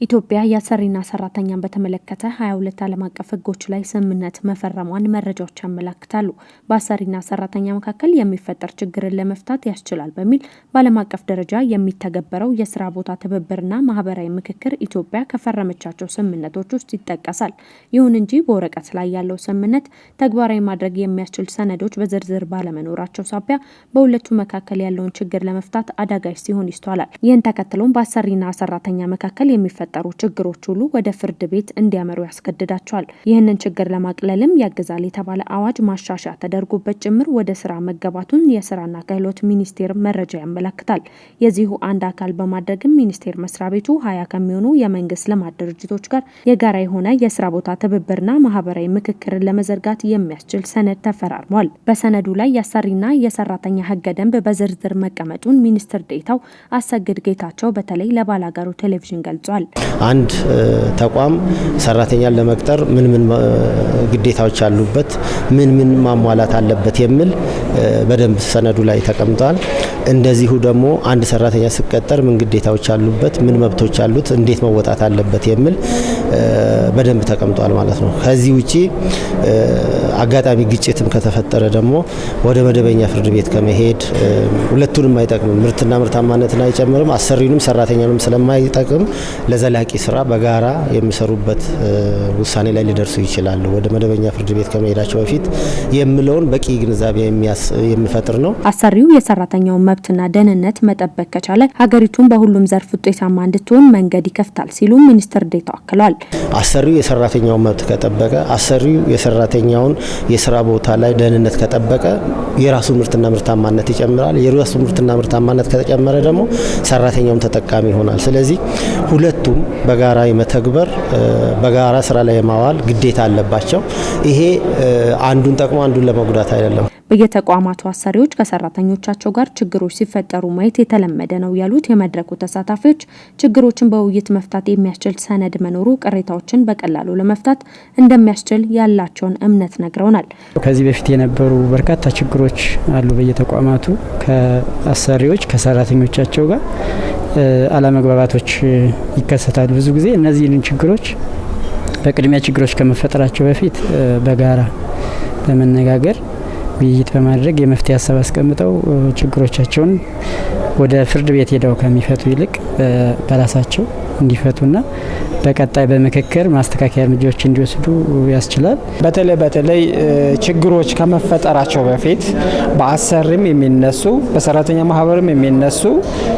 ኢትዮጵያ የአሰሪና ሰራተኛን በተመለከተ 22 ዓለም አቀፍ ህጎች ላይ ስምምነት መፈረሟን መረጃዎች ያመለክታሉ። በአሰሪና ሰራተኛ መካከል የሚፈጠር ችግርን ለመፍታት ያስችላል በሚል በዓለም አቀፍ ደረጃ የሚተገበረው የስራ ቦታ ትብብርና ማህበራዊ ምክክር ኢትዮጵያ ከፈረመቻቸው ስምምነቶች ውስጥ ይጠቀሳል። ይሁን እንጂ በወረቀት ላይ ያለው ስምምነት ተግባራዊ ማድረግ የሚያስችል ሰነዶች በዝርዝር ባለመኖራቸው ሳቢያ በሁለቱ መካከል ያለውን ችግር ለመፍታት አዳጋች ሲሆን ይስተዋላል። ይህን ተከትሎም በአሰሪና ሰራተኛ መካከል የሚፈጠሩ ችግሮች ሁሉ ወደ ፍርድ ቤት እንዲያመሩ ያስገድዳቸዋል። ይህንን ችግር ለማቅለልም ያግዛል የተባለ አዋጅ ማሻሻያ ተደርጎበት ጭምር ወደ ስራ መገባቱን የስራና ክህሎት ሚኒስቴር መረጃ ያመለክታል። የዚሁ አንድ አካል በማድረግም ሚኒስቴር መስሪያ ቤቱ 20 ከሚሆኑ የመንግስት ልማት ድርጅቶች ጋር የጋራ የሆነ የስራ ቦታ ትብብርና ማህበራዊ ምክክርን ለመዘርጋት የሚያስችል ሰነድ ተፈራርሟል። በሰነዱ ላይ የአሰሪና የሰራተኛ ህገ ደንብ በዝርዝር መቀመጡን ሚኒስትር ዴኤታው አሰግድ ጌታቸው በተለይ ለባላጋሩ ቴሌቪዥን ገልጿል። አንድ ተቋም ሰራተኛን ለመቅጠር ምን ግዴታዎች አሉበት፣ ምን ማሟላት አለበት የሚል በደንብ ሰነዱ ላይ ተቀምጧል። እንደዚሁ ደግሞ አንድ ሰራተኛ ሲቀጠር ምን ግዴታዎች አሉበት፣ ምን መብቶች አሉት፣ እንዴት መወጣት አለበት የሚል በደንብ ተቀምጧል ማለት ነው። ከዚህ ውጪ አጋጣሚ ግጭትም ከተፈጠረ ደግሞ ወደ መደበኛ ፍርድ ቤት ከመሄድ ሁለቱንም አይጠቅምም። ምርትና ምርታማነትን አይጨምርም፣ አሰሪውንም ሰራተኛውንም ስለማይጠቅም ለዘላቂ ስራ በጋራ የሚሰሩበት ውሳኔ ላይ ሊደርሱ ይችላሉ። ወደ መደበኛ ፍርድ ቤት ከመሄዳቸው በፊት የሚለውን በቂ ግንዛቤ የሚፈጥር ነው። አሰሪው የሰራተኛውን መብትና ደህንነት መጠበቅ ከቻለ ሀገሪቱን በሁሉም ዘርፍ ውጤታማ እንድትሆን መንገድ ይከፍታል ሲሉ ሚኒስትር ዴኤታው አክለዋል። አሰሪው የሰራተኛውን መብት ከጠበቀ፣ አሰሪው የሰራተኛውን የስራ ቦታ ላይ ደህንነት ከጠበቀ የራሱ ምርትና ምርታማነት ይጨምራል። የራሱ ምርትና ምርታማነት ከተጨመረ ደግሞ ሰራተኛውም ተጠቃሚ ይሆናል። ስለዚህ ሁለቱም በጋራ የመተግበር በጋራ ስራ ላይ የማዋል ግዴታ አለባቸው። ይሄ አንዱን ጠቅሞ አንዱን ለመጉዳት አይደለም። በየተቋማቱ አሰሪዎች ከሰራተኞቻቸው ጋር ችግሮች ሲፈጠሩ ማየት የተለመደ ነው ያሉት የመድረኩ ተሳታፊዎች ችግሮችን በውይይት መፍታት የሚያስችል ሰነድ መኖሩ ቅሬታዎችን በቀላሉ ለመፍታት እንደሚያስችል ያላቸውን እምነት ነግረውናል። ከዚህ በፊት የነበሩ በርካታ ችግሮች አሉ በየተቋማቱ ከአሰሪዎች ከሰራተኞቻቸው ጋር አለመግባባቶች ይከሰታሉ። ብዙ ጊዜ እነዚህን ችግሮች በቅድሚያ ችግሮች ከመፈጠራቸው በፊት በጋራ በመነጋገር ውይይት በማድረግ የመፍትሄ ሀሳብ አስቀምጠው ችግሮቻቸውን ወደ ፍርድ ቤት ሄደው ከሚፈቱ ይልቅ በራሳቸው እንዲፈቱና በቀጣይ በምክክር ማስተካከያ እርምጃዎች እንዲወስዱ ያስችላል። በተለይ ችግሮች ከመፈጠራቸው በፊት በአሰሪም የሚነሱ በሰራተኛ ማህበርም የሚነሱ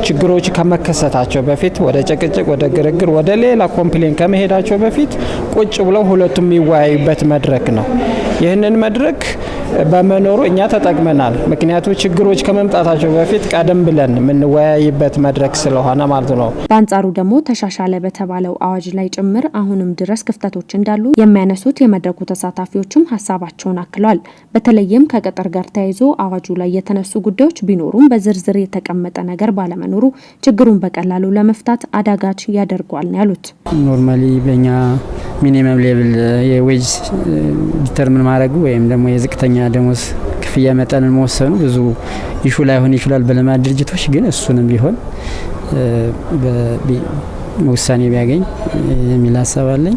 ችግሮች ከመከሰታቸው በፊት ወደ ጭቅጭቅ፣ ወደ ግርግር፣ ወደ ሌላ ኮምፕሌን ከመሄዳቸው በፊት ቁጭ ብለው ሁለቱም የሚወያዩበት መድረክ ነው። ይህንን መድረክ በመኖሩ እኛ ተጠቅመናል። ምክንያቱም ችግሮች ከመምጣታቸው በፊት ቀደም ብለን የምንወያይበት መድረክ ስለሆነ ማለት ነው። በአንጻሩ ደግሞ ተሻሻለ በተባለው አዋጅ ላይ ጭምር አሁንም ድረስ ክፍተቶች እንዳሉ የሚያነሱት የመድረኩ ተሳታፊዎችም ሀሳባቸውን አክለዋል። በተለይም ከቅጥር ጋር ተያይዞ አዋጁ ላይ የተነሱ ጉዳዮች ቢኖሩም በዝርዝር የተቀመጠ ነገር ባለመኖሩ ችግሩን በቀላሉ ለመፍታት አዳጋች ያደርጓል ነው ያሉት። ኖርማሊ በእኛ ሚኒመም ሌቭል የዌጅ ዲተርሚን ማድረጉ ወይም ደግሞ የዝቅተኛ ደሞዝ ክፍያ መጠንን መወሰኑ ብዙ ኢሹ ላይሆን ይችላል በልማት ድርጅቶች፣ ግን እሱንም ቢሆን ውሳኔ ቢያገኝ የሚል ሀሳብ አለኝ።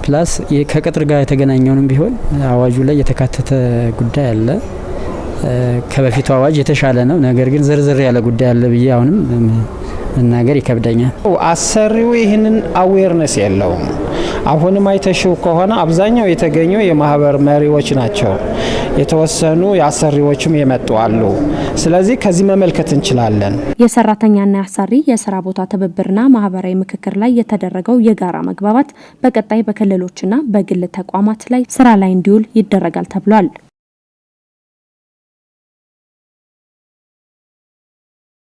ፕላስ ከቅጥር ጋር የተገናኘውንም ቢሆን አዋጁ ላይ የተካተተ ጉዳይ አለ። ከበፊቱ አዋጅ የተሻለ ነው፣ ነገር ግን ዝርዝር ያለ ጉዳይ አለ ብዬ አሁንም መናገር ይከብደኛል። አሰሪው ይህንን አዌርነስ የለውም። አሁንም አይተሽው ከሆነ አብዛኛው የተገኙ የማህበር መሪዎች ናቸው። የተወሰኑ የአሰሪዎችም የመጡ አሉ። ስለዚህ ከዚህ መመልከት እንችላለን። የሰራተኛና የአሰሪ የስራ ቦታ ትብብርና ማህበራዊ ምክክር ላይ የተደረገው የጋራ መግባባት በቀጣይ በክልሎችና በግል ተቋማት ላይ ስራ ላይ እንዲውል ይደረጋል ተብሏል።